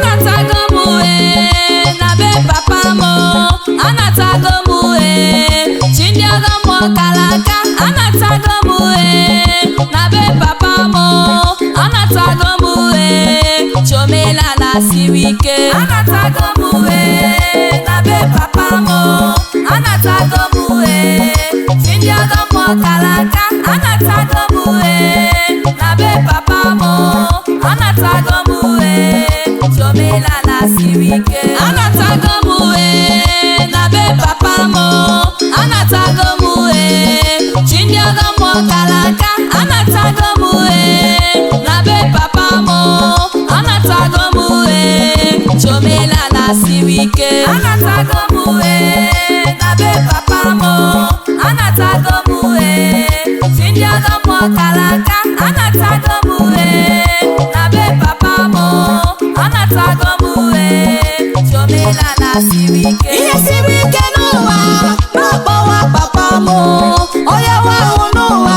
anatago na be papa mo, anatago chindiaga mo kalaka, anatago na be papa mo, anatago chomela la siwike, anatago na be papa mo, anatago chindiaga mo kalaka, anatago na be papa mo, anatago chomela la siwike, anatago na be papa mo, anatago chindiaga mo kalaka, anatago na be papa mo, anatago chomela la siwike, anatago na be papa mo, anatago chindiaga mo kalaka, anatago na be papa mo, anatago chomela la siwike. Ihe siwike n'ụwa n'ọkpọwa papa mo, onye nwe ahụ n'ụwa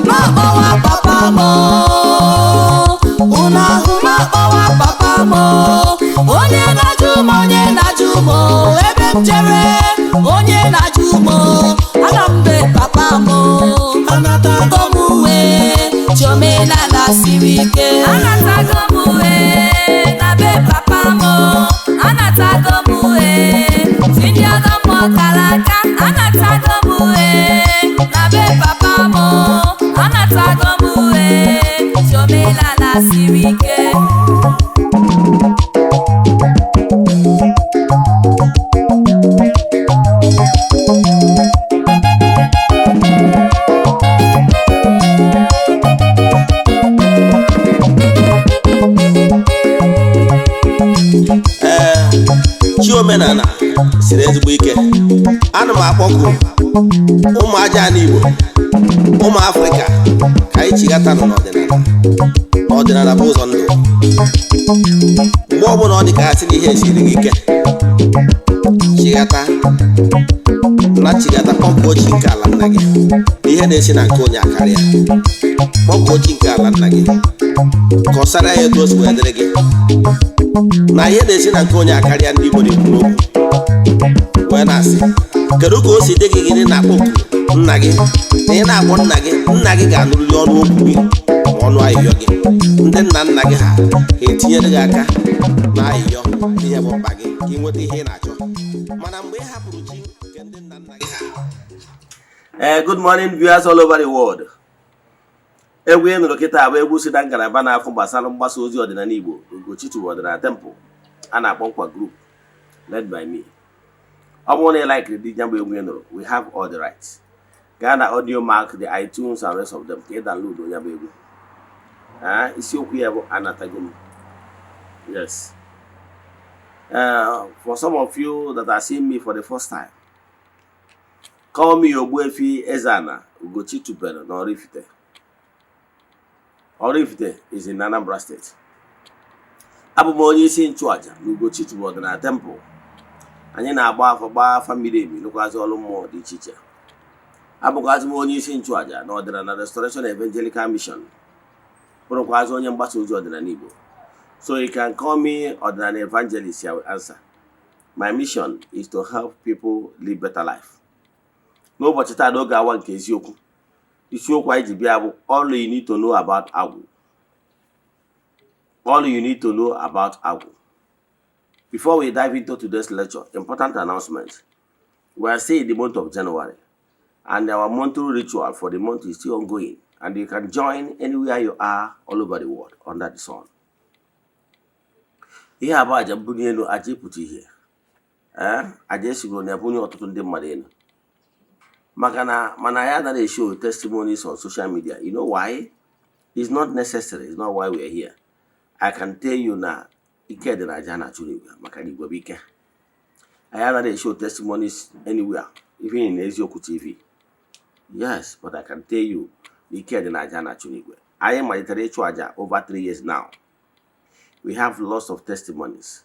n'ọkpọwa papa mo, unu ahụ n'ọkpọwa papa mo, onye na-ajụ m ebe m jere, onye na-ajụ m ana m be papa mo, anatago m chomela la siwike, anatago m na be papa mo, anatago chindiaga mo kalaka, anatago na be papa mo, anatago chomela la siwike. Eze-Ana siri ezigbo ike. Ana m akpọku ụmụ aja n'Igbo, ụmụ Afrịka ka anyị chigata n'ọdịnala bụ ụzọ ndụ. Mgbe ọbụla ọ dị ka asị n'ihe siri gị ike, chigata kpọkuo chi nke ala nna gị. Ihe na-esi na nke onye akarịa, kpọkuo chi nke ala nna gị, kọsara ya etu o si wee dịrị gị. Na ihe na-esi na nke onye akarịa, ndị Igbo na-ekwu okwu wee na-asị, kedu ka o si dị gị gịnị na-akpọku nna gị, na ị na-akpọ nna gị ga-anụrịrị ọnụ okwu gị ma ọnụ ayịyọ gị. Ndị nna gị ha etinyere gị aka na ayịyọ ihe bụ mkpa gị ka ị nweta ihe ị na-achọ. Mana mgbe ị hapụrụ chi nke ndị nna gị ha. Good morning viewers all over the world. Egwu ị nụrụ kịta bụ egwu si na ngalaba na-afụ gbasara mgbasa ozi ọdịnala Igbo, Ugochi ọdịnala temple a na-akpọ Nkwa group led by me. Ọ bụrụ na ị like the jamba egwu ị nụrụ, we have all the rights. Gaa na audio mark, the iTunes and rest of them ka ị download onye bụ egwu. Isiokwu ya bụ anatago m. Yes. For some of you that are seeing me for the first time, call me Ogbuefi Eze-Ana Ugochi tubelu na Oraifite. Oraifite is in Anambra State. Abụ m onye isi nchụaja na Ugochi ọdịnala temple. Anyị na-agba afọ gbaa family emi nụkwazị ọrụ mmụọ dị iche iche. Abụkwazị m onye isi nchụaja na ọdịnala Restoration Evangelical Mission. Bụrụkwazị onye mgbasa ozi ọdịnala Igbo. So you can call me ọdịnala evangelist, I will answer. My mission is to help people live better life. N'ụbọchị taa n'oge awa nke eziokwu, isiokwu anyị ji bịa bụ all you need to know about agwu. All you need to know about agwu. Before we dive into today's lecture, important announcement. We are still in the month of January, and our monthly ritual for the month is still ongoing, and you can join anywhere you are all over the world under the sun. Ihe abụọ aja mbunye elu aja ịpụta ihe. Aja esigoro na ebunye ọtụtụ ndị mmadụ elu. Mana ya anaghị show testimonies on social media. You know why? It's not necessary. It's not why we are here. I can tell you now, ike dị na aja na-achụrụ igwe maka igwe bụ ike. I anaghị show testimonies anywhere, even in Eziokwu TV. Yes, but I can tell you, ike dị na aja na-achụrụ igwe. Anyị malitere ịchụ aja over 3 years now. We have lots of testimonies.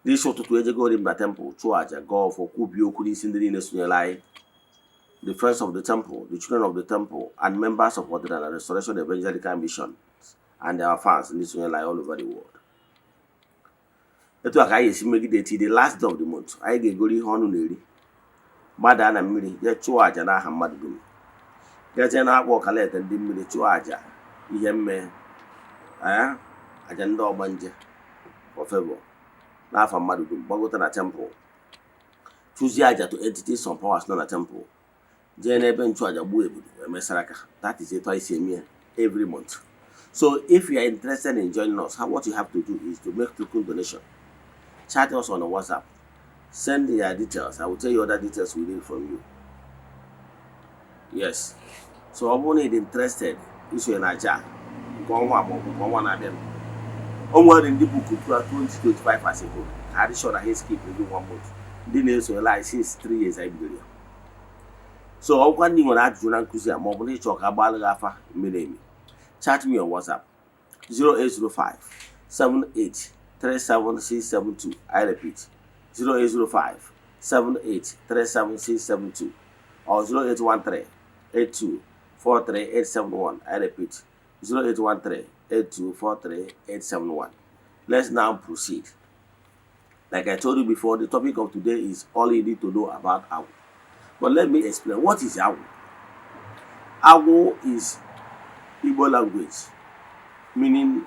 This ụtụtụ ejego na temple chụọ aja gọọ ọfọ kwubi okwu n'isi ndị niile sonyere anyị. The friends of the temple, the children of the temple, and members of the Restoration Evangelical Mission, and our fans in this all over the world. etu a ka anyị esi megide ti the last day of the month anyị ga-egoro ihe ọnụ na-eri gbada na mmiri jee chụọ àjà n'aha mmadụ dum gazie na-akpọ ọkalete ndị mmiri chụọ àjà ihe mmehie àjà ndị ọgbanje for favor n'afa mmadụ dum gbagota na temple chụzie àjà to entities some powers nọ na temple jee n'ebe nchụàjà gbuo ebudu emesara aka. That is etu anyị si eme every month. So if you are interested in joining us, what you have to do is to make token donation. Chat us on WhatsApp. Send your details. I will tell you other details we need from you. Yes. So ọ bụrụ na you're interested iso na aja nke ọnwa ma ọ bụ ọnwa na-abịa. O nwere ndị book 2025 as a whole. I dị sure na he skip maybe 1 month. Ndị na-eso like since 3 years I bidoro ya. So ọgwa ndị nwere ajụjụ na nkụzi a ma ọ bụ na ịchọ ka agbalị gị afa mmiri emi. Chat me on WhatsApp 0805 78 37672. I repeat 0805 78 37672 or 0813 82 43871. I repeat 0813 82 43871. Let's now proceed. Like I told you before, the topic of today is all you need to know about agwu. But let me explain what is agwu. Agwu is Igbo language meaning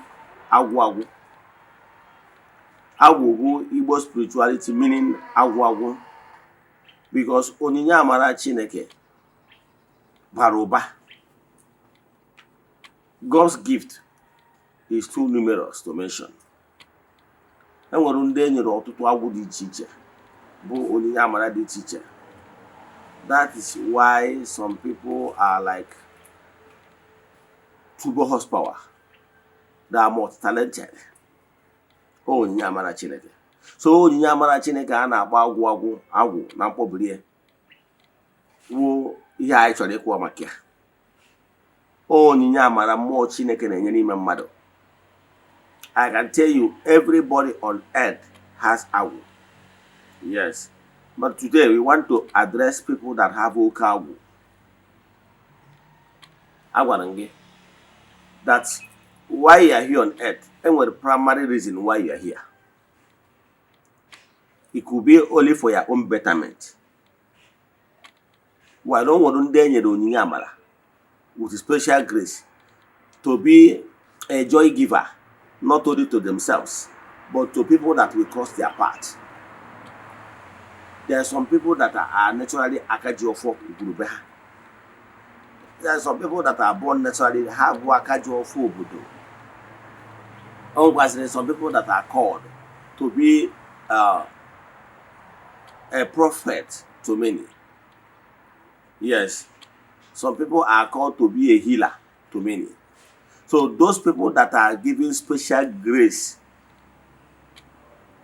agwu agwu. Agwu bụ Igbo spirituality meaning agwu agwu, because onyinye amara Chineke bara ụba. God's gift is too numerous to mention. Enwere ndị enyere ọtụtụ agwu dị iche iche bụ onyinye amara dị iche iche. That is why some people are like turbo horsepower. They are more talented. Onyinye amara Chineke. So onyinye amara Chineke a na-agba agwụ na mkpọbiri wụ ihe anyị chọrọ ịkwụ maka ya. Onyinye amara mmụọ Chineke na-enye n'ime mmadụ. I can tell you everybody on earth has agwu. Yes. But today we want to address people that have oke agwu. Agwara gị that's why you are here on earth, and what the primary reason why you are here. It could be only for your own betterment. Why don't want to with special grace to be a joy giver, not only to themselves, but to people that will cross their path. There are some people that are naturally akajiofo gurubeha. There are some people that are born naturally have akajiofo obodo. There are some people that are called to be a prophet to many. Yes, some people are called to be a healer to many. So those people that are given special grace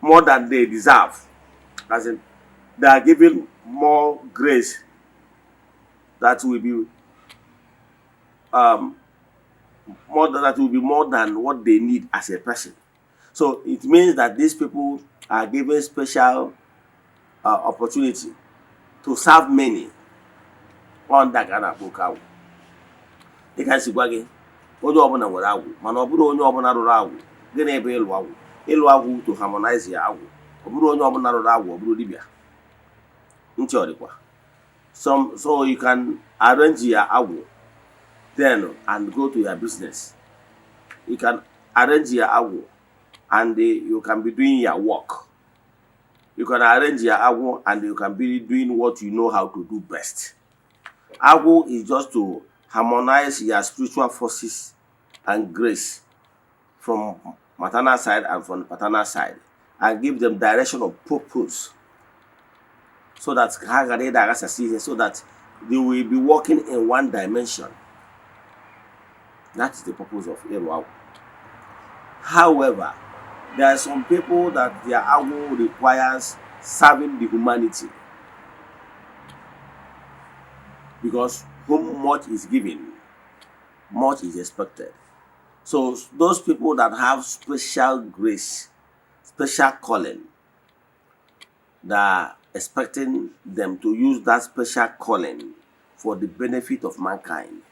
more than they deserve, as in they are given more grace that will be more than what they need as a person. So it means that these people are given special opportunity to serve many on that kind of book. They can see onye ọbụla nwere agwụ, mana ọ bụrụ onye ọbụla rụrụ agwụ. Gịnị ebe ịlụ agwụ? Ịlụ agwụ to harmonize ya agwụ. Ọ bụrụ onye ọbụla rụrụ agwụ, ọ bụrụ dibịa. Ntị ọdịkwa. So you can arrange your agwụ then and go to your business. You can arrange your agwu and you can be doing your work. You can arrange your agwu and you can be doing what you know how to do best. Agwu is just to harmonize your spiritual forces and grace from maternal side and from the paternal side and give them direction of purpose so that they will be working in one dimension. That is the purpose of Agwu. However, there are some people that their agwu requires serving the humanity, because whom much is given, much is expected. So those people that have special grace, special calling, they are expecting them to use that special calling for the benefit of mankind.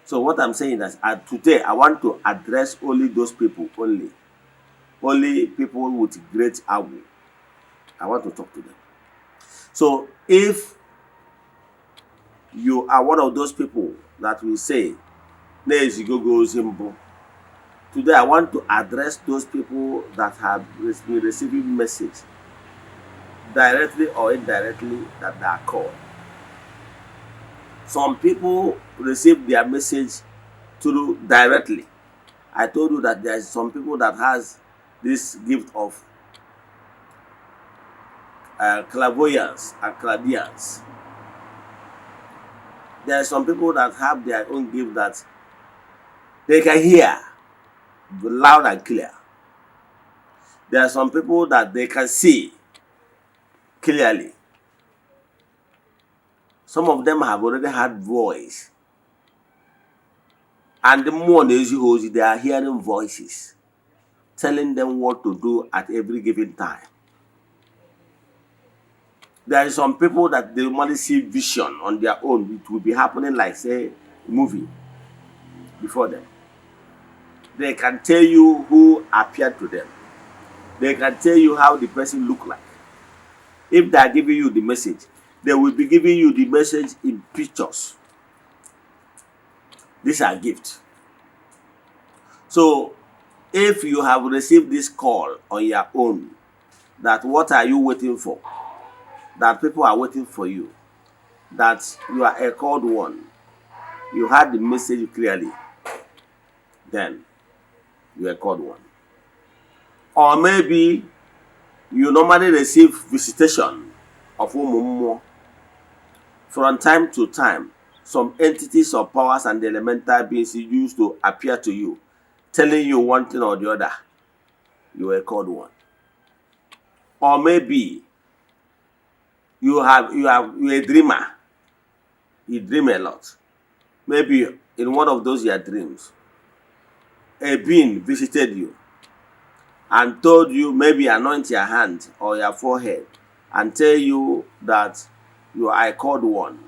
So what I'm saying is that today I want to address only those people only. only people with great agwu. I want to talk to them. So if you are one of those people that will say, "Nezigogo Zimbo," today I want to address those people that have been receiving message directly or indirectly that they are called. Some people receive their message through directly. I told you that there is some people that has this gift of clairvoyance and clairaudience. There are some people that have their own gift that they can hear loud and clear. There are some people that they can see clearly. Some of them have already had voice. And the more they are hearing voices telling them what to do at every given time. There are some people that they normally see vision on their own. It will be happening like, say, a movie before them. They can tell you who appeared to them. They can tell you how the person looked like. If they are giving you the message, they will be giving you the message in pictures. These are gifts. So, if you have received this call on your own, that what are you waiting for? That people are waiting for you. That you are a called one. You heard the message clearly. Then, you are called one. Or maybe you normally receive visitation of Umumu. From time to time, some entities or powers and elemental beings used to appear to you, telling you one thing or the other. You were called one. Or maybe you're a dreamer. You dream a lot. Maybe in one of those your dreams, a being visited you and told you, maybe anoint your hand or your forehead and tell you that you are a called one.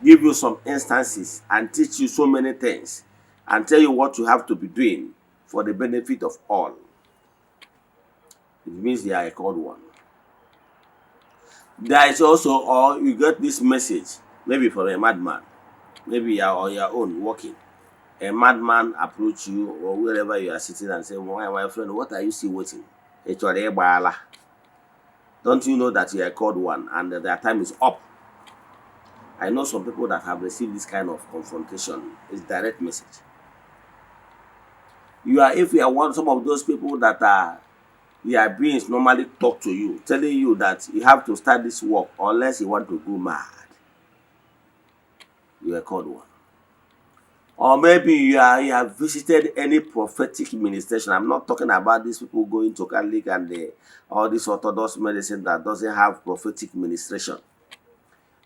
Give you some instances and teach you so many things and tell you what you have to be doing for the benefit of all. It means they are a called one. There is also, or you get this message, maybe from a madman, maybe you are on your own walking. A madman approach you or wherever you are sitting and say, my friend, what are you still waiting? Don't you know that you are called one and that their time is up? I know some people that have received this kind of confrontation. It's direct message. If you are one some of those people that are their beings normally talk to you, telling you that you have to start this work unless you want to go mad. You are called one. Or maybe you have visited any prophetic ministration. I'm not talking about these people going to Catholic and all this Orthodox medicine that doesn't have prophetic ministration.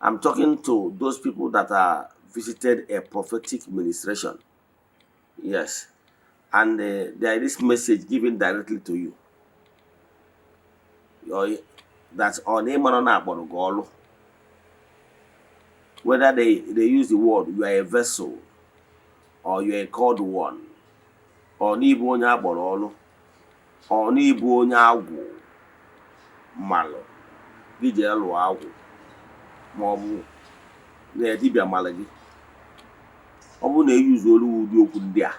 I'm talking to those people that are visited a prophetic ministration. Yes. And there is this message given directly to you. That's on a whether they use the word, you are a vessel, or you are a called one, or n'ibu onye akpọrọ ọlụ, or n'ibu onye agwu malụ gị jee lụọ agwụ, ma ọ bụ na dibịa malụ gị. Ọ bụ na eyuzu olu ụdị okwu ndị a,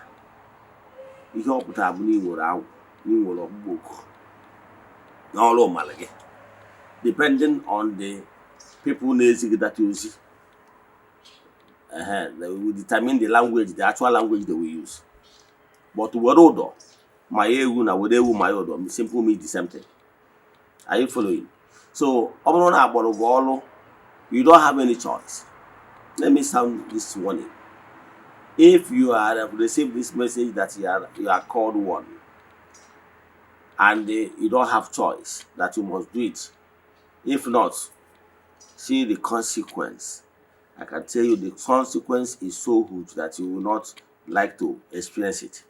ihe ọ pụtara bụ na ị nwere agwụ, na ị nwere ọkpụkpọ oku na ọrụ malụ gị, depending on the people na-ezighi that ozi. They will determine the language, the actual language they will use. But werodo, my ewu na werewu my odo, simple means the same thing. Are you following? So, you don't have any choice. Let me sound this warning. If you have received this message that you are called one, and you don't have choice, that you must do it. If not, see the consequence. I can tell you the consequence is so huge that you will not like to experience it.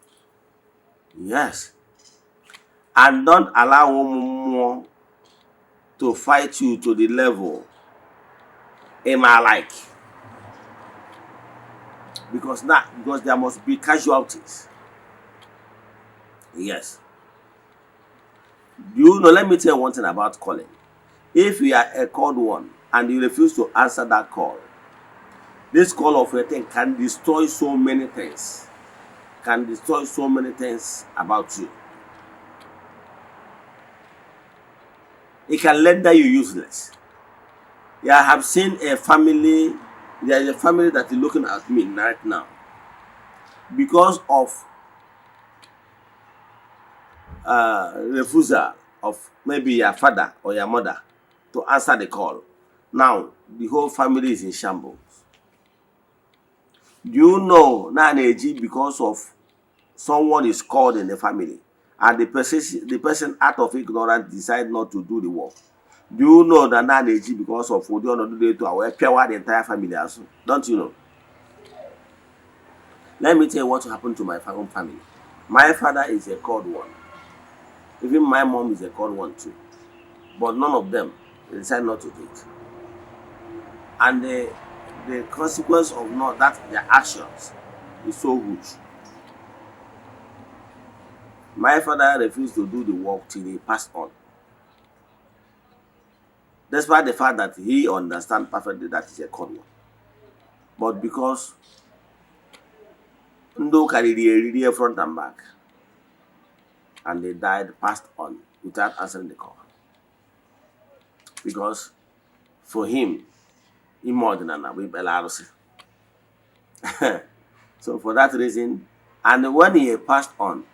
Yes. And don't allow more to fight you to the level am I like. Because there must be casualties. Yes. Do you know? Let me tell you one thing about calling. If you are a called one and you refuse to answer that call, this call of a thing can destroy so many things. Can destroy so many things about you. It can render you useless. Yeah, I have seen a family. There is a family that is looking at me right now because of refusal of maybe your father or your mother to answer the call. Now the whole family is in shambles. Do you know now because of someone is called in the family and the person out of ignorance decide not to do the work? Do you know that now because of what you do to our the entire family also? Don't you know? Let me tell you what happened to my own family. My father is a called one. Even my mom is a called one too. But none of them decide not to do it. And the consequence of not that their actions is so huge. My father refused to do the work till he passed on. Despite the fact that he understands perfectly that is a called one. But because Ndo carried front and back, and they died, passed on without answering the call. Because for him, Eze-Ana we Belarus. So for that reason, and when he passed on,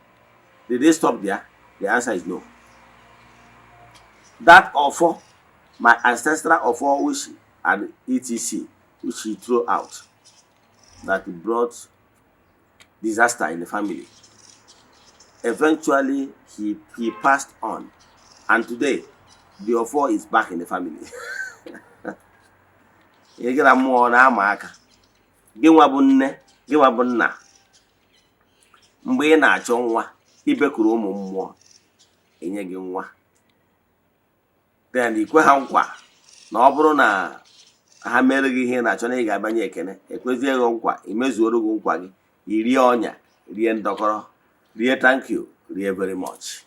did they stop there? The answer is no. That offer, my ancestral offer, which and etc, which he threw out, that brought disaster in the family. Eventually, he passed on, and today the offer is back in the family. Ị gara mmụọ na-ama aka. Gị nwa bụ nne, gị nwa bụ nna. Mgbe ị na-achọ nwa, ibekuru ụmụ mmụọ, enye gị nwa. Then ikwe ha nkwa na ọ bụrụ na ha mere gị ihe na-achọ na ị ga-abanye ekene, ekwezie gị nkwa, imezuoro gị nkwa gị, irie ọnya, rie ndọkọrọ, rie thank you, rie very much.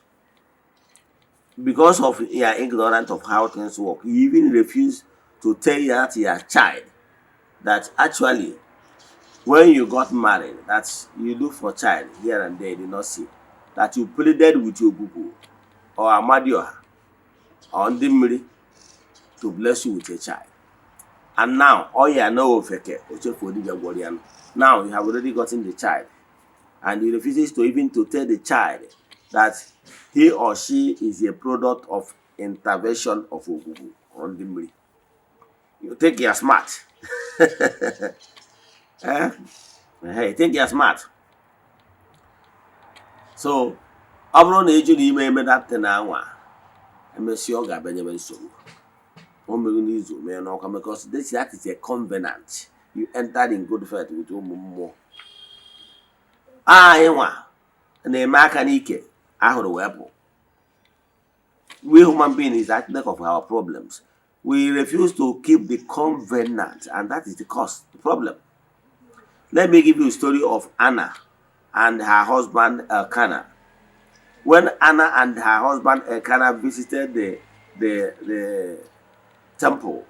Because of your ignorance of how things work, you even refuse to tell your child that actually when you got married, that you look for child here and there, you did not see, that you pleaded with your Gugu or Amadioha or Ndimiri to bless you with a child. And now, now you have already gotten the child, and he refuses to even to tell the child that he or she is a product of intervention of Ogugu or Ndimiri. You think you're smart. Eh? Hey, you think you're smart. So, ọ bụrụ na eju n'ime eme dapụta na anwa, emesi ọ ga-abanye nsogbu. O mere n'izu mee n'ọkwa, because that is a covenant. You entered in good faith with ụmụ mmụọ. Anyị nwa na-eme aka n'ike ahụrụ wepụ. We human beings is at the neck of our problems. We refuse to keep the covenant, and that is the cause, the problem. Let me give you a story of Anna and her husband Eze-Ana. When Anna and her husband Eze-Ana visited the temple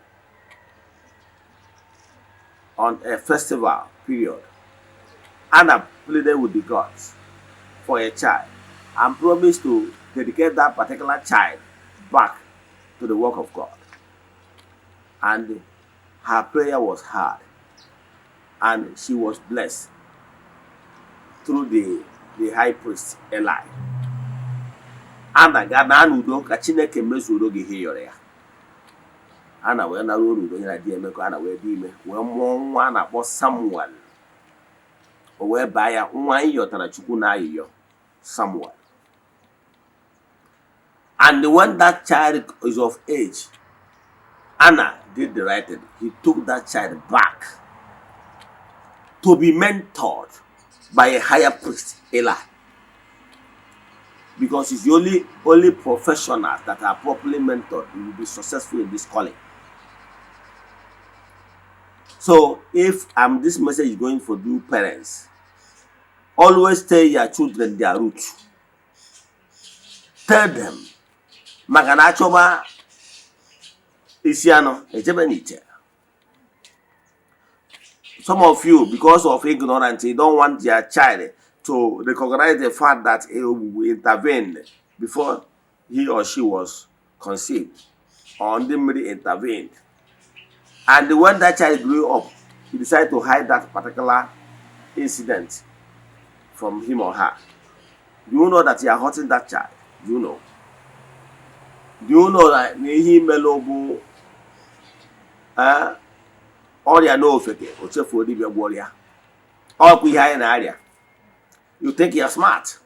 on a festival period, Anna pleaded with the gods for a child and promised to dedicate that particular child back to the work of God. And her prayer was heard, and she was blessed through the high priest Eli. Anna ga na n'udo ka Chineke mezuoro gị ihe yọrọ ya. Anna wee nara n'udo ya na di emekọ, Anna wee dị ime wee mụọ nwa a na-akpọ Samuel. O wee baa ya nwa anyị yọtara Chukwu na ayịyọ, Samuel. And when that child is of age, Anna did the right thing. He took that child back to be mentored by a higher priest, Eli. Because it's the only professionals that are properly mentored who will be successful in this calling. So if this message is going for you parents, always tell your children their roots. Tell them maka na achọba isi anọ ejebe n'ite. Some of you, because of ignorance, you don't want your child to recognize the fact that he will intervene before he or she was conceived, or untimely intervened. And when that child grew up, he decided to hide that particular incident from him or her. Do you know that you are hurting that child? Do you know? Do you know that he melobu ọrịa n'ofeke o chefuo dibịa gwọrọ ya? Ọkwa ihe anyị na-arịa. You think you are smart.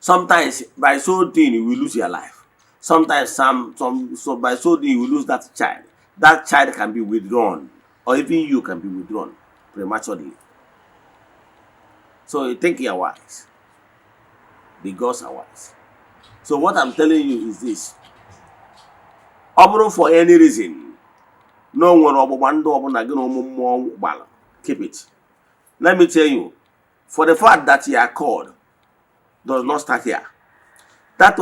Sometimes by so doing you will lose your life. Sometimes so by so doing you will lose that child. That child can be withdrawn, or even you can be withdrawn prematurely. So you think you are wise. The gods are wise. So what I'm telling you is this. For any reason, no one keep it. Let me tell you, for the fact that you are called does not start here. That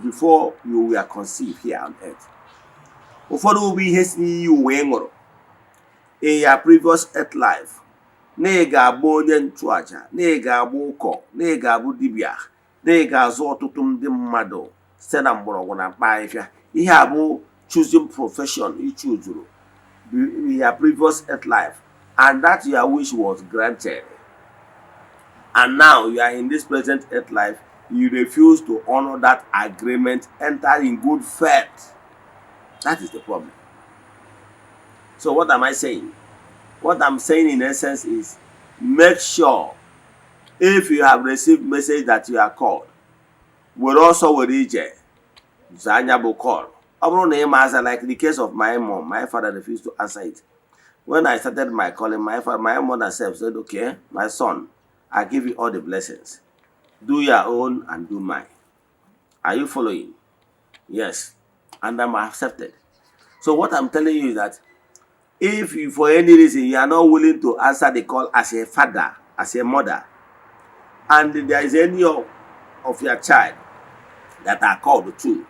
before you were conceived here on earth. Will be hastening you in your previous earth life. Nega bonyen chuaja, nega boko, nega budibia, nega zotutum dimado, senambro wana paifia. You have choosing profession you choose in your previous earth life, and that your wish was granted. And now you are in this present earth life, you refuse to honor that agreement, enter in good faith. That is the problem. So what am I saying? What I'm saying in essence is, make sure if you have received message that you are called, we're also with EJ. Zanya will call. Like the case of my mom, my father refused to answer it. When I started my calling, my mother said, okay, my son, I give you all the blessings. Do your own and do mine. Are you following? Yes. And I'm accepted. So what I'm telling you is that if you, for any reason, you are not willing to answer the call as a father, as a mother, and there is any of your child that are called to,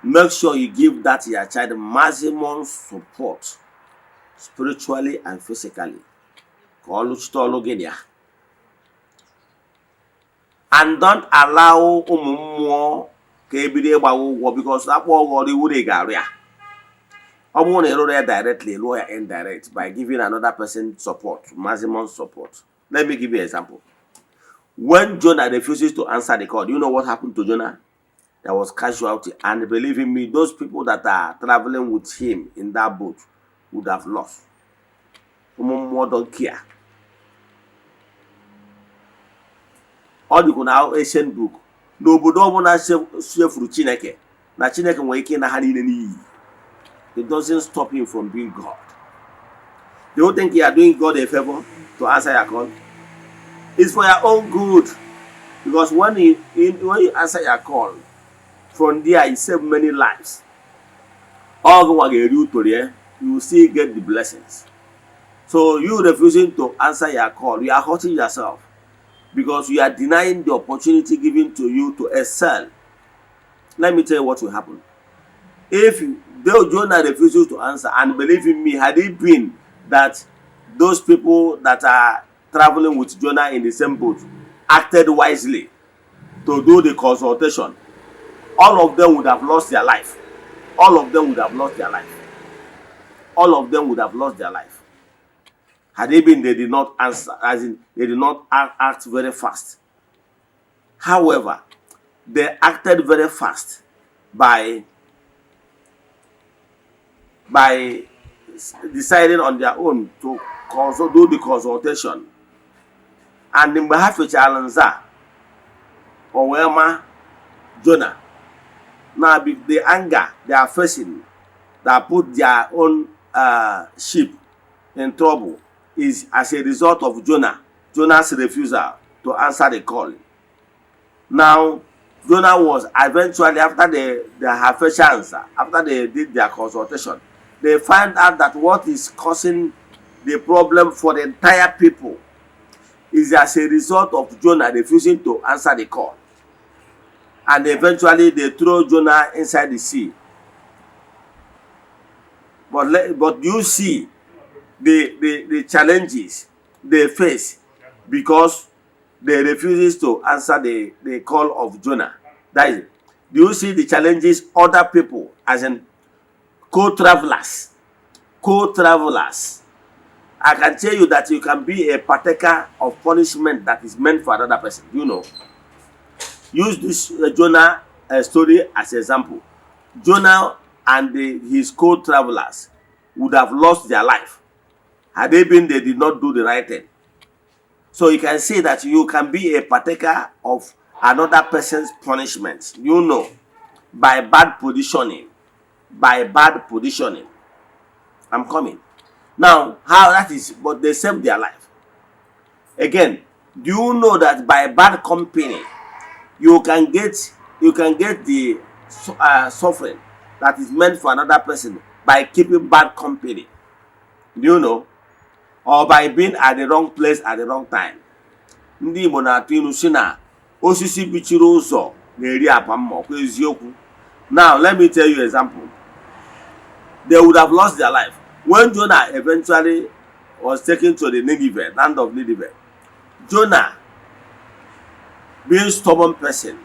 make sure you give that your child maximum support, spiritually and physically. And don't allow because that would directly, lawyer indirect, by giving another person support, maximum support. Let me give you an example. When Jonah refuses to answer the call, do you know what happened to Jonah? There was casualty, and believe in me, those people that are traveling with him in that boat would have lost. More don't care. All you can now ancient book. Nobody wanna share through Chineke. Na Chineke wake na hani. It doesn't stop him from being God. You don't think you are doing God a favor to answer your call? It's for your own good. Because when you answer your call, from there you save many lives. All you will still get the blessings. So you refusing to answer your call, you are hurting yourself. Because you are denying the opportunity given to you to excel. Let me tell you what will happen. If Jonah refuses to answer, and believe in me, had it been that those people that are traveling with Jonah in the same boat acted wisely to do the consultation, all of them would have lost their life. All of them would have lost their life. All of them would have lost their life. Had it been they did not answer, as in they did not act very fast. However, they acted very fast by deciding on their own to do the consultation. And in behalf of Alanza or Wema Jonah, now the anger they are facing that put their own ship in trouble is as a result of Jonah's refusal to answer the call. Now, Jonah was eventually, after they have a chance, after they did their consultation, they find out that what is causing the problem for the entire people is as a result of Jonah refusing to answer the call. And eventually they throw Jonah inside the sea. But you see the challenges they face because they refuses to answer the call of Jonah. That is, do you see the challenges other people, as in co-travelers? I can tell you that you can be a partaker of punishment that is meant for another person. You know. Use this Jonah story as an example. Jonah and his co-travelers would have lost their life had they did not do the right thing. So you can say that you can be a partaker of another person's punishment, you know, by bad positioning. I'm coming. Now, how that is, but they saved their life. Again, do you know that by bad company, you can get the suffering that is meant for another person by keeping bad company? Do you know? Or by being at the wrong place at the wrong time. Ndị Igbo na-atụ ilu si na osisi bichiri ụzọ na-eri apa mma, ọkwa eziokwu. Now, let me tell you an example. They would have lost their life. When Jonah eventually was taken to the Nineveh, land of Nineveh, Jonah, being stubborn person,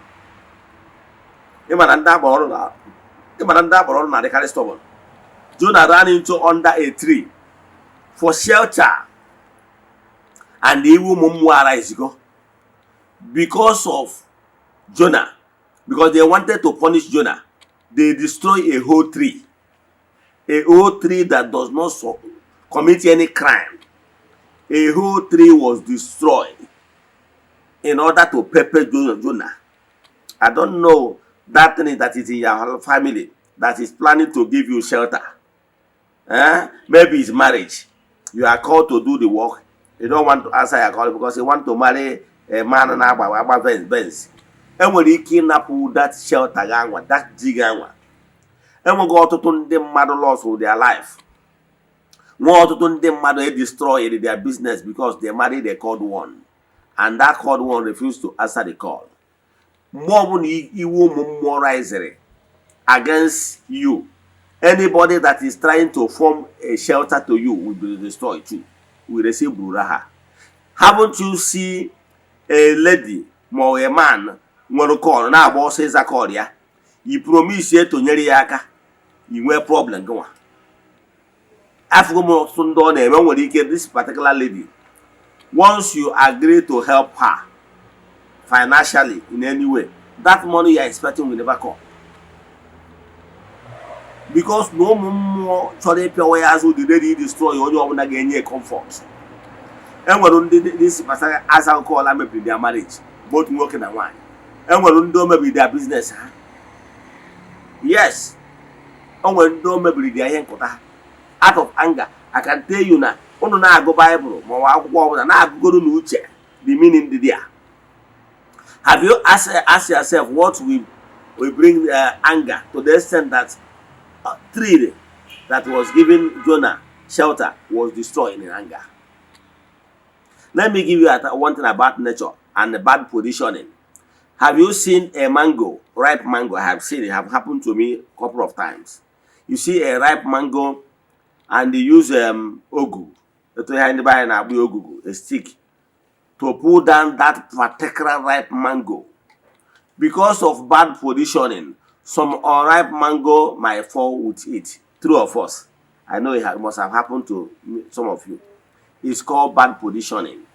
they carry stubborn. Jonah ran into under a tree for shelter, and the evil mumu arise go because of Jonah, because they wanted to punish Jonah. They destroy a whole tree that does not commit any crime. A whole tree was destroyed in order to pepper Jonah. I don't know that thing that is in your family that is planning to give you shelter. Maybe it's marriage. You are called to do the work. You don't want to answer your call because you want to marry a man and Abba Benz. And when you kidnap that shelter, that jig, and we go to them mother loss with their life. More to them mother destroy their business because they married a called one. And that called one refused to answer the call. More memorize against you. Anybody that is trying to form a shelter to you will be destroyed too. Will receive Buraha. Haven't you seen a lady or a man when call now boss says a call ya? You promise you to Nyeriaka, you wear problem go on. After when you get this particular lady, once you agree to help her financially in any way, that money you are expecting will never come. Because no more sorry powers will ready destroy you want to gain comfort. And when this person as I call them maybe their marriage, both working and one. And when do maybe their business. Yes. And when do maybe their out of anger, I can tell you now, on na go Bible, na go to Nuche, the meaning there. Have you asked yourself what will bring anger to the extent that tree that was giving Jonah shelter was destroyed in anger? Let me give you one thing about nature and the bad positioning. Have you seen a mango, ripe mango? I have seen it. Have happened to me a couple of times. You see a ripe mango and they use agwu, a stick, to pull down that particular ripe mango. Because of bad positioning, some unripe mango might fall with it. True of us. I know it must have happened to some of you. It's called bad positioning.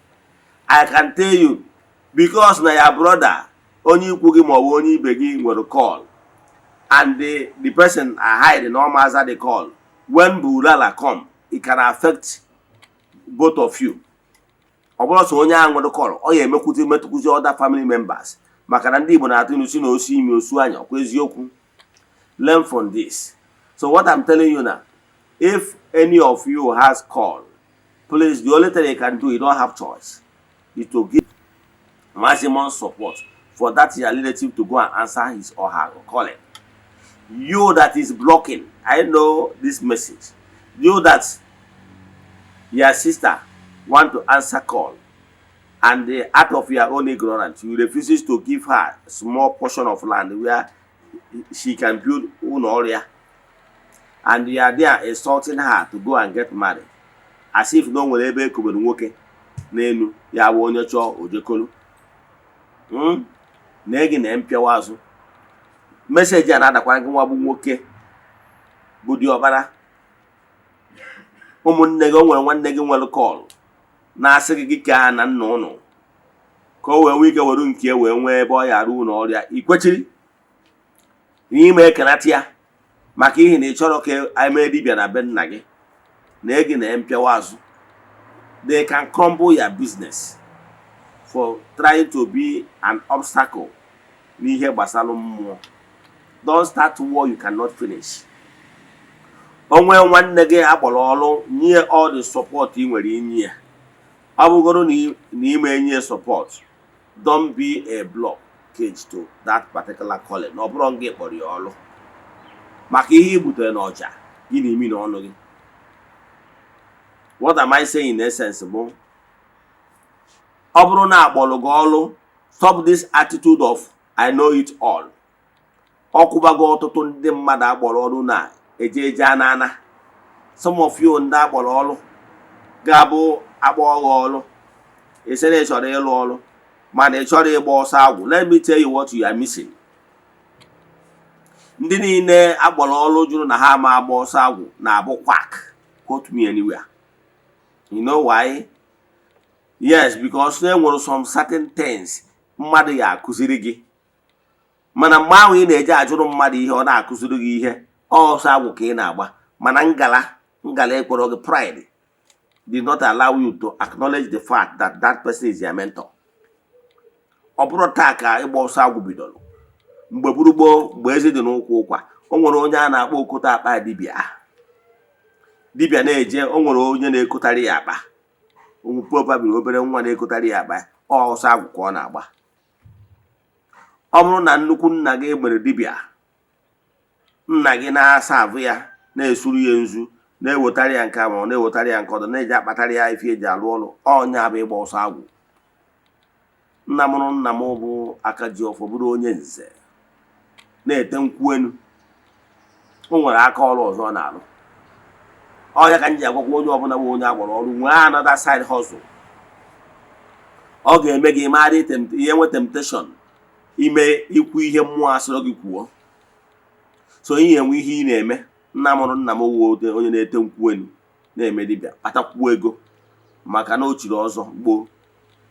I can tell you, because my brother, only cooking or only begging will call, and the person I hide the normal as they call. When Bulala come, it can affect both of you. Also, only I'm going to call. Oh, yeah, me other family members. Makarandi bonatu no sino si mi osuanya kwezi yoku. Learn from this. So what I'm telling you now, if any of you has call, please, the only thing you can do, you don't have choice, is to give maximum support for that your relative to go and answer his or her calling. You that is blocking, I know this message. You that your sister want to answer call, and out of your own ignorance, you refuses to give her a small portion of land where she can build unoria, and you are there insulting her to go and get married, as if no one ever could nwoke n'elu ya bụ onye chọọ ojekolu. Na gị na mpịawa azụ meseji a na-adakwara gị nwa bụ nwoke bụ diọkpara. Ụmụnne gị, o nwere nwanne gị nwere kọl na-asị gị ka na nna ụnụ ka o wee nwee ike were nke wee nwee ebe ọ ya arụ ụlọ ọrịa. Ikwechiri n'ime ekenata ya maka ihe na ị chọrọ ka eme dibịa na be nna gị na gị na mpịawa azụ. They can crumble your business for trying to be an obstacle n'ihe gbasara mmụọ. Don't start war you cannot finish. Onwe nwanne gị akpọrọ ọrụ nye all the support ị nwere inye ya. Ọ bụgoro na ime enye support, don't be a blockage to that particular calling. Ọ bụrụ gị kpọrọ ya ọrụ maka ihe i butere n'ọja gị na-emi n'ọnụ gị. What am I saying in essence bụ ọ bụrụ na akpọrọ gị ọrụ, stop this attitude of I know it all. Ọkwụbago ọtụtụ ndị mmadụ akpọrọ ọrụ na Eze-Ana. Some of you ndị akpọrọ ọrụ ga-abụ akpọ ọrụ ọrụ ise na ịchọrọ ịlụ ọrụ mana ị chọrọ ịgba ọsọ agwụ. Let me tell you what you are missing. Ndị niile akpọrọ ọrụ jụrụ na ha ma agba ọsọ agwụ na-abụ quack. Quote me anywhere. You know why? Yes, because there were some certain things mmadụ ya akụziri gị, mana mgbe ahụ ị na-eje ajụrụ mmadụ ihe ọ na-akụziri gị ihe ọsọ agwụ ka ị na-agba, mana ngala ekpọrọ gị pride did not allow you to acknowledge the fact that that person is your mentor. Ọ bụrụ taa ka ịgba ọsọ agwụ bidoro, mgbe gburugburu mgbe ezi dị n'ụkwụ ụkwa, o nwere onye a na-akpọ okota akpa dibịa na-eje, o nwere onye na-ekotari ya akpa. Probably obere nwa na-ekotari ya akpa, ọsọ agwụ ka ọ na-agba. Ọ bụrụ na nnukwu nna gị mere dibịa, nna gị na-asa avụ ya, na-esuru ya nzu, na-ewetara ya nke ma na-ewetara ya nke ọdọ, na-eji akpatara ya ife eji alụ ọrụ, ọnya bụ ịgba ọsọ agwụ. Nna mụrụ nna m bụ aka ji ọfọ, bụrụ onye nze na-ete nkwụ enu. O nwere aka ọrụ ọzọ ọ na-alụ. Ọya ka m ji agwakwa onye ọbụla bụ onye agbara ọrụ nwee another side hustle. Ọ ga-eme gị mara ihe nwe temptation ime ikwu ihe mmụọ asịrọ gị kwuo. So ihe enwe ihe ị na-eme. Nna mụrụ nna m wuo onye na-ete nkwụ enu na-eme dibịa kpatakwuo ego maka na o chiri ọzọ gboo.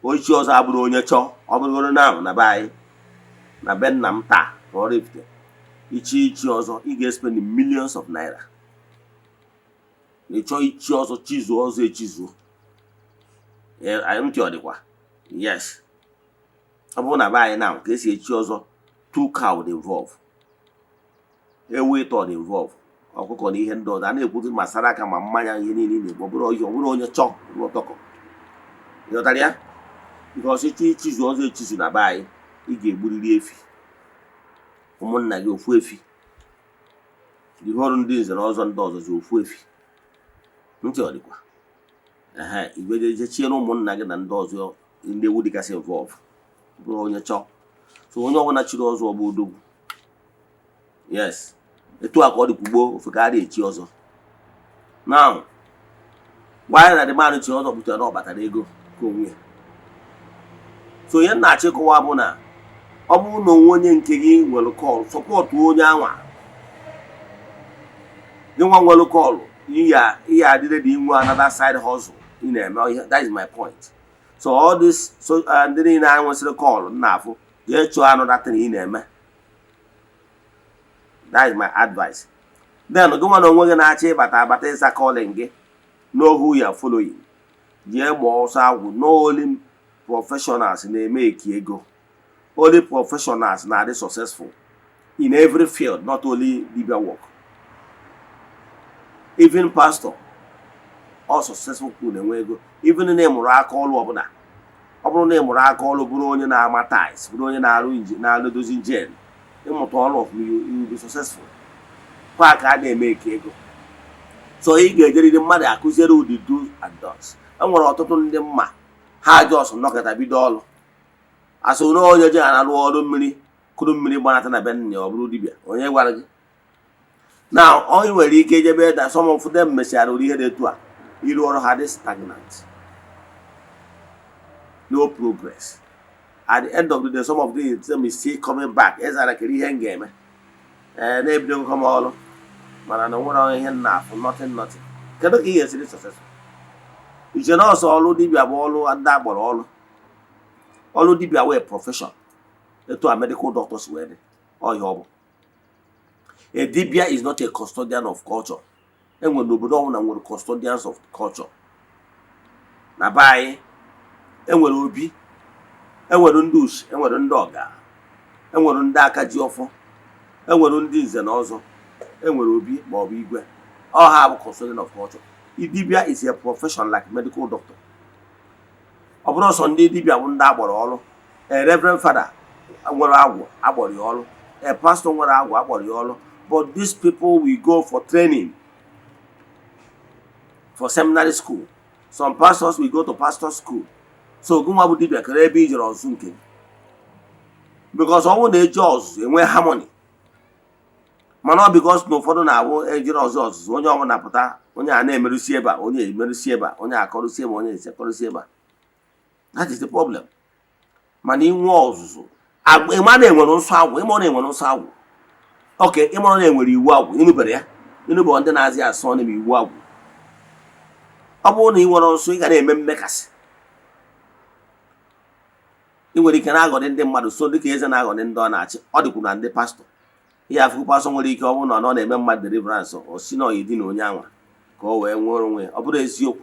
Ochi ọzọ abụrụ onye chọọ, ọ bụrụgoro na be anyị na be nna m taa na Oraifite, ichi ọzọ ị ga-spend millions of naira. Ịchọ ichi ọzọ chizuo ọzọ echizuo. Ntị ọ dịkwa? Yes. Ọ bụrụ na be anyị na ka esi echi ọzọ, 2 cow dị involve, ewu ịtọ dị involve, ọkụkọ na ihe ndị ọzọ. A na-ekwuzi ma saraka ma mmanya ihe niile na-egbu. Ọ bụrụ onye chọọ ọtọkọ. Ịghọtara ya? Because ichizu ọzọ echizu na be anyị, ị ga-egburiri efi. Ụmụnna gị ofu efi. Ihe ọrụ ndị nze na ọzọ ndị ọzọ zi ofu efi. Ntị ọ dịkwa? Igwe chiere ụmụnna gị na ndị ọzọ ndị ewu dịgasị involve. Bụrụ onye chọọ. So onye ọbụla chiri ọzọ ọ bụ odogwu. Yes. Etu a ka ọ dịkwa gboo, ofe ka a echi ọzọ. Now, why na the man chi ọzọ butere na ọ batara ego ka onwe ya. So ihe na-achọ ịkọwa bụ na ọ bụrụ na onye nke gị nwere kọl, sọpọtụ onye anwa. Gị nwa nwere kọl, ihe adịrị dị inwe another side hustle ị na-eme. That is my point. So all this ndị niile anyị nwesịrị kọl na-afụ, jee chọọ another thing ị na-eme. That is my advice. Then gị nwa na onwe gị na-achọ ịbata ịza calling gị, know who you are following. Jee gbaa ọsọ agwụ. No only professionals na-eme eki ego. Only professionals na-adị successful in every field, not only dibia work. Even pastor, all successful people na-enwe ego. Even na ịmụrụ aka ọrụ ọbụla. Ọ bụrụ na ịmụrụ aka ọrụ bụrụ onye na-ama ties, bụrụ onye na-alụ dozi njen, ịmụta ọrụ of you will be successful. Kwa ka a na-eme eki ego. So ị ga-ejeriri mmadụ akụziere ụdị do's and don'ts. E nwere ọtụtụ ndị mma ha jos nnọkọta bido ọrụ asụ na onye ji ana rụọ ọrụ mmiri kụrụ mmiri gbanata na be nna ọ bụrụ dibịa onye gwara gị na onye nwere ike ijebe da some of them mesịara ụdị ihe dị etu a ịrụ ọrụ ha dị stagnant, no progress. At the end of the day, some of them is still coming back. Eze-Ana kere ihe m ga-eme na-ebido nkọm ọrụ mana na nwere ihe na-afụ nothing. Kedu ka ị ga-esi dị successful? Iche na ọsọ ọrụ dibịa bụ ọrụ ndị agbọrọ ọrụ dibịa wee profession etu a medical doctors wee dị ọhịa ọ bụ. A dibia is not a custodian of culture. Enwere n'obodo ọbụla nwere custodians of culture. Na be anyị enwere obi, enwere ndị ushi, enwere ndị ọga, enwere ndị aka ji ọfọ, enwere ndị nze na ọzọ, enwere obi ma ọ bụ igwe. All have custodian of culture. Dibia is a profession like medical doctor. Ọ bụrụ sọ ndị dibia bụ ndị agbọrọ ọrụ. A reverend father nwere agwụ agbọrọ ya ọrụ. A pastor nwere agwụ agbọrọ ya ọrụ. But these people will go for training for seminary school. Some pastors will go to pastor school. So gụnwa bụ dibia kere ebe ijere ọzụzụ nke because ọnwụ na-eje ọzụzụ enwe harmony. Mana ọ because na ụfọdụ na-abụ ejere ọzụzụ onye ọbụla pụta onye a na-emerụsi ebe a onye emerụsi ebe a onye akọrụsi ebe onye esekọrụsi ebe a. That is the problem. Mana inwe ọzụzụ ịma na enwere nsọ agwụ ịma na enwere nsọ agwụ oke ịma na enwere iwu agwụ ịnụbere ya ịnụbere ndị na-azị asọ n'ime iwu agwụ. Ọ bụrụ na ị nwere nsọ ị ga na-eme mmekasị ị nwere ike na-aghọrị ndị mmadụ so dịka eze na-aghọrị ndị ọ na-achị. Ọ dịkwu na ndị pastọ ihe afụ pastọ nwere ike ọ bụrụ na ọ na-eme mmadụ deliverance o si na ọyị dị na onye anwa ka o wee nwere onwe ọ bụrụ eziokwu.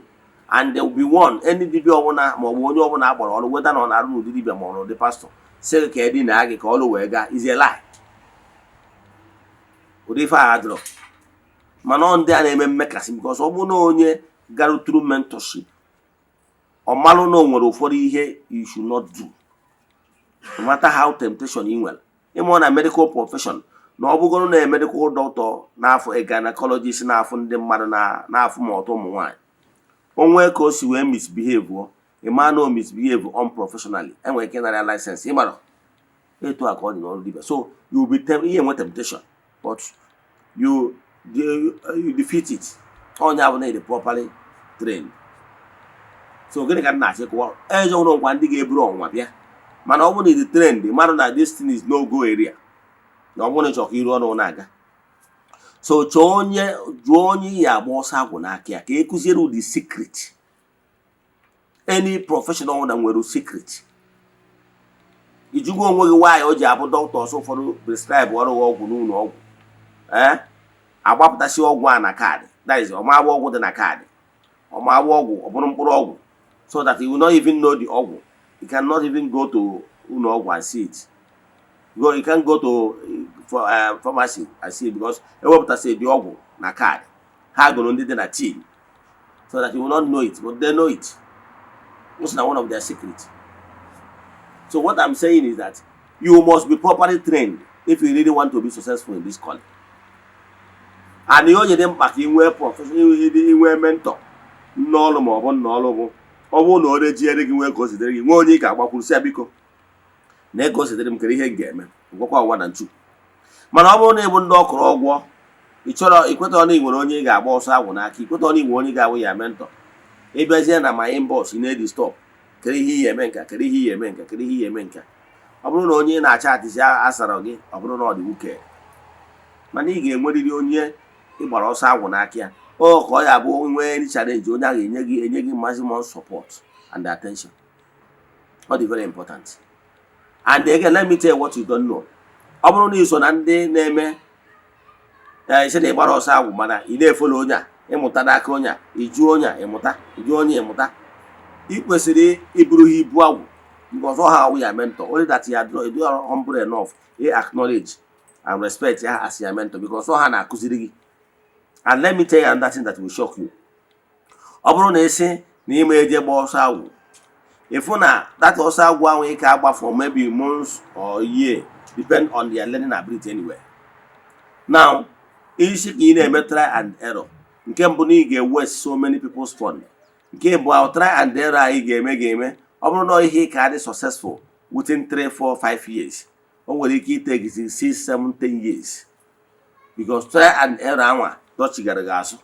And there will be one any dibia ọbụla ma ọ bụ onye ọbụla agbọrọ ọrụ weda na ọ na-arụ n'ụdị dibia ma ọ n'ụdị pastọ sị ka edi na gị ka ọrụ wee gaa is a lie. Ụdị ife a adịrọ mana ọ ndị a na-eme mmekasị because ọ bụrụ na onye gara through mentorship ọ malụ na o nwere ụfọdụ ihe you should not do no matter how temptation ị nwere. Ịmụ na medical profession na ọ bụgoro na medical doctor na-afụ a gynecologist na-afụ ndị mmadụ na-afụ ma ọtụ ụmụ nwaanyị onwe ka o si wee misbehave ịma na o misbehave unprofessionally enwere ike narị license ịmara etu a ka ọ dị n'ọrụ dibia. So you will be ihe enwe temptation but you defeat it. Onye abụ na-ede properly trained. So gịnị ka na-achị kụwa eze ụlọ nkwa ndị ga-eburu ọnwa bịa mana ọ bụrụ na ịdị trend mmadụ na this thing is no go area na ọ bụrụ na ịchọ ka iru ọnụ na-aga. So jụọ onye ya agba ọsọ agwụ n'aka ya ka e kụziere ụdị secret. Any professional na nwere secret. Ijugo onwe gị nwaanyị o ji abụ dọkịta ọsọ ụfọdụ prescribe ọrụ ọgwụ n'ụlọ ọgwụ agbapụtasị ọgwụ a na kaadị that is ọmagba ọgwụ dị na kaadị ọmagba ọgwụ ọ bụrụ mkpụrụ ọgwụ so that you will not even know the ọgwụ. You cannot even go to ụlọ ọgwụ and see it. You can go to pharmacy and see it because ewepụtasị dị ọgwụ na kaadị ha gụrụ ndị dị na tii so that you will not know it but they know it. It's not one of their secrets. So what I'm saying is that you must be properly trained if you really want to be successful in this calling. And you only them back in where profession in where mentor no more one no more. Ọ bụrụ na ọ rejiere gị nwee consider gị nwe onye ka agbakwuru si biko na consider m kere ihe ga-eme ngwakwa 1 and 2. Mana ọ bụrụ na ịbụ ndị ọkụrụ ọgwọ ị chọrọ ikweta na ị nwere onye ga-agba ọsọ agwụ n'aka ikweta na ị nwere onye ga-awụ ya mentor ịbịazie na my inbox na-edi stop kere ihe ihe eme nka kere ihe ihe eme nka kere ihe ihe eme nka. Ọ bụrụ na onye na-acha atịzi asara gị ọ bụrụ na ọ dị nwoke mana ị ga-enwerịrị onye ịgbara ọsọ agwụ n'aka ya ọ ka ọ ya bụ nwee challenge onye a ga-enye gị maximum support and attention. Ọ dị very important. And again let me tell you what you don't know. Ọ bụrụ na iso na ndị na-eme ise na ịgbara ọsọ agwụ mana ị na-efolo onye a ịmụta n'aka onye a iju onye a ịmụta iju onye ịmụta ị kwesịrị iburu ha ibu agwụ because ọ ha awụ ya mentor only that you are humble enough to acknowledge and respect ya as your mentor because ọ ha na-akụziri gị. And let me tell you another thing that will shock you. Ọ bụrụ na isi na ime eje gba ọsọ agwụ ịfụ na that ọsọ agwụ ahụ ike agba for maybe months or year depend on their learning ability anyway. Now isi ka ị na-eme try and error. Nke mbụ na ị ga-waste so many people's fund. Nke bụ try and error anyị ga-eme ọ bụrụ na ihe ka dị successful within 3 4 5 years o nwere ike itake 6 7 10 years because try and error anwa dọchigara gị azụ.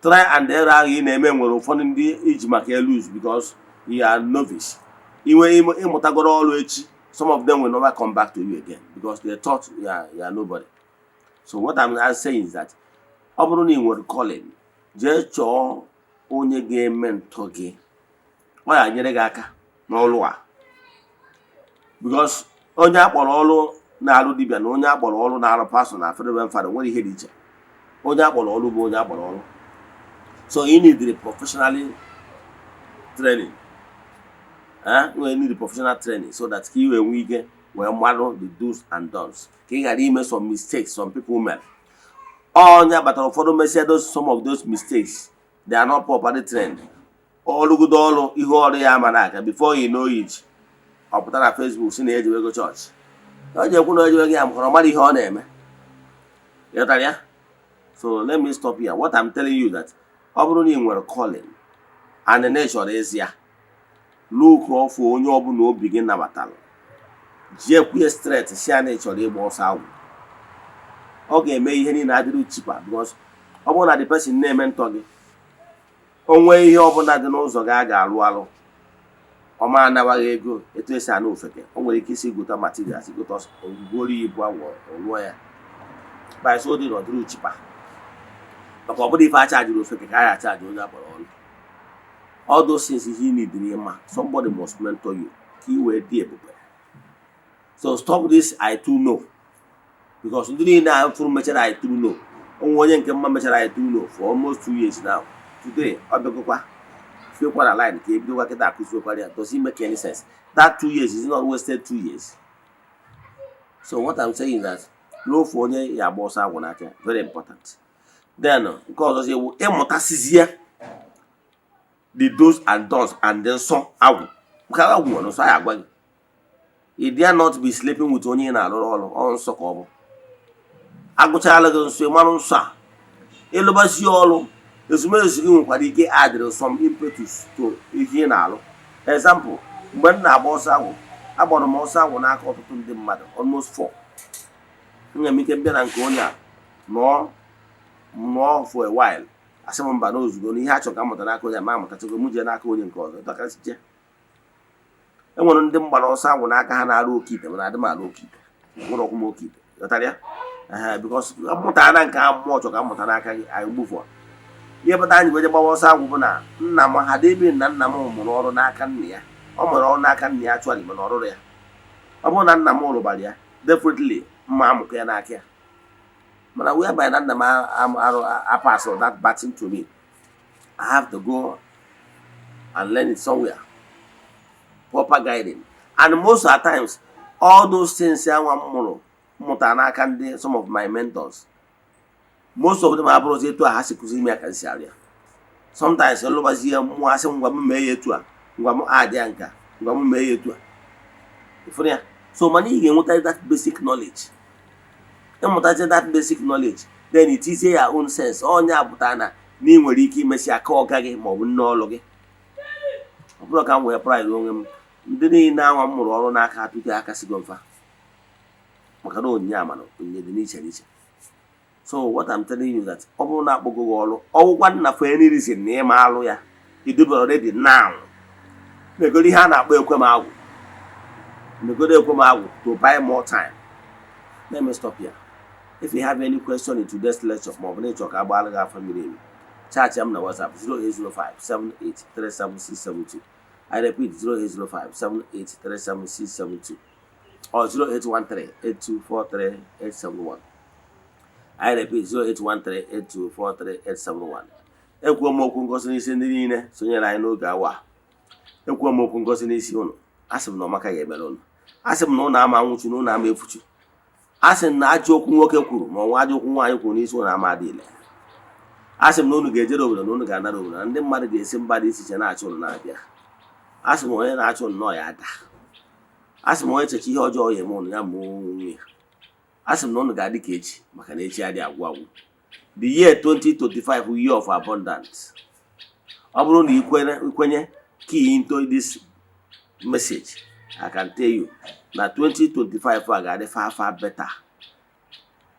Try and error ahụ ị na-eme nwere ụfọdụ ndị iji maka ya lose because you are novice. Inwe ịmụtagoro ọrụ echi, some of them will never come back to you again because they thought you are nobody. So what I'm saying is that ọ bụrụ na ị nwere calling, jee chọọ onye ga-eme ntọ gị, ọ ya nyere gị aka n'ọrụ a because onye akpọrọ ọrụ na-arụ dibịa na onye akpọrọ ọrụ na-arụ pastor na Reverend Father nwere ihe dị iche. Onye akpọrọ ọrụ bụ onye akpọrọ ọrụ. So you need the professional training. You need the professional training so that you and we get model the do's and don'ts. You can make some mistakes some people make. But for some of those mistakes, they are not properly trained. All good all you already am before you know it. I'll put on Facebook, see the go church. So let me stop here. What I'm telling you that Obroni were calling and the nature is here. Look for onye ọbụla obi gị nabatara. Jekwe straight si nature ịgba ọsọ agwụ. Ọ ga-eme ihe niile adịrị cheaper because ọ bụrụ na the person na-eme ntọ gị. Onwe ihe ọbụla dị n'ụzọ gị a ga-alụ alụ. Ọ ma anabaghị ego etu esi ana ofeke. O nwere ike isi gota materials, gota ogwugoro ibu awọ ọlụọ ya. By so dị n'ọdịrị cheaper. Maka ọ bụrụ ife a charge ofeke ka a ya charge onye akpọrọ ọrụ. All those things you need in somebody must mentor you. Key word there. So stop this I too know. Because you didn't have full measure I too know. Only can measure I too know for almost 2 years now. Today, feel quite aligned. Does it make any sense? That 2 years is not wasted 2 years. So what I'm saying is that low for your boss very important. Then because you the do's and don'ts and then some agwu. You dare not be sleeping with onye na alụrụ on nsọ ka ọ bụ. Agụchala gị nso ịmanụ nsọ a. Ịlụbasi ọrụ ezumezu gị nwekwara ike add some impetus to ihe ị na-alụ. Example, mgbe m na-agba ọsọ agwụ, agbara m ọsọ agwụ n'aka ọtụtụ ndị mmadụ almost 4. Nwere m ike bịa na nke onye a nọọ for a while. Asị m mba n'ozugbo na ihe a chọrọ ka amụta n'aka onye ma amụtachago m jee n'aka onye nke ọzọ dọkasị je. Enwere ndị mgbara ọsọ agwụ n'aka ha na-arụ oke ite mana adị m alụ oke ite nwere ọkwụ m oke ite ghọtara ya because amụtara na nke mmụọ chọrọ ka amụta n'aka gị anyị gbufọ ihe pụta anyị weje gbawa ọsọ agwụ bụ na nna m ha debe na nna m mụrụ ọrụ n'aka nna ya ọ mụrụ ọrụ n'aka nna ya chụalị mana ọrụrụ ya ọ bụrụ na nna m rụbara ya definitely mma amụkọ ya n'aka ya mana whereby na nna m pass that baton to me I have to go and learn it somewhere. Proper guiding. And most of the times, all those things I want some of my mentors. Most of them are brought to a hasikuzi me can see. Sometimes all over here, more some woman may to a woman adianka, woman may to a. So money you want that basic knowledge. You want that basic knowledge, then it is your own sense. Oh, Nyabutana, mean where you keep Messia call Gaggy, more no loggy. Block and wear pride on him. Didn't now I'm more on a car to the Akasigonfa. Macado Yamano, in the niche. So, what I'm telling you that Obona Bogolo, oh, one for any reason near Maloya, you do already now. Megoli Hana will come out. Megoli come out to buy more time. Let me stop here. If you have any question in today's lecture of Mobile Talk about family, chat them on WhatsApp 0805 7837672. I repeat 0805 7837672 or 0813 8243 871. I repeat 0813 8243 871. Ekwo mokwu ngosi n'isi ndị niile sonyere anyị n'oge awa. Ekwo mokwu ngosi n'isi unu. Asị m na ọmaka ga-emere unu. Asị m na unu ama nwụchu na unu ama efuchu. Asị m na ajọ okwu nwoke kwuru ma ọnwa ajọ okwu nwaanyị kwuru n'isi unu ama adịle. Asị m na unu ga-ejere obodo na unu ga-anara obodo na ndị mmadụ ga-esi mba dị iche iche na-achụ unu na-abịa. Asị m onye na-achụ unu nọ ya ada. Asị m onye echeche ihe ọjọọ ya eme unu ya ma onwe ya. Asị m na unu ga-adị ka echi maka na echi adị agwụ agwụ. The year 2025 year of abundance. Ọ bụrụ na ikwenye key into this message. I can tell you that 2025 are going to far better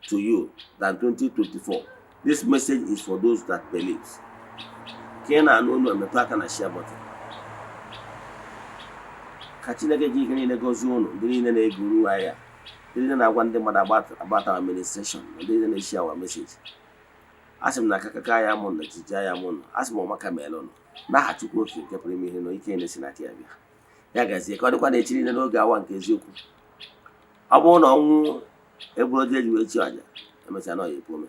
to you than 2024. This message is for those that believe. Can I know me pack and share button? Catching a gig in a go zone, doing a guru aya. Didn't I want them about our administration, and didn't share our message. Ask him Nakakaya Mon, the Jayamon, ask Mama Camelon. Now to go to the premier, you can't listen at you. Yagas, you got to quite a chill in the Oga one case you. I won't own a brother you will charge. I must annoy you, Puma.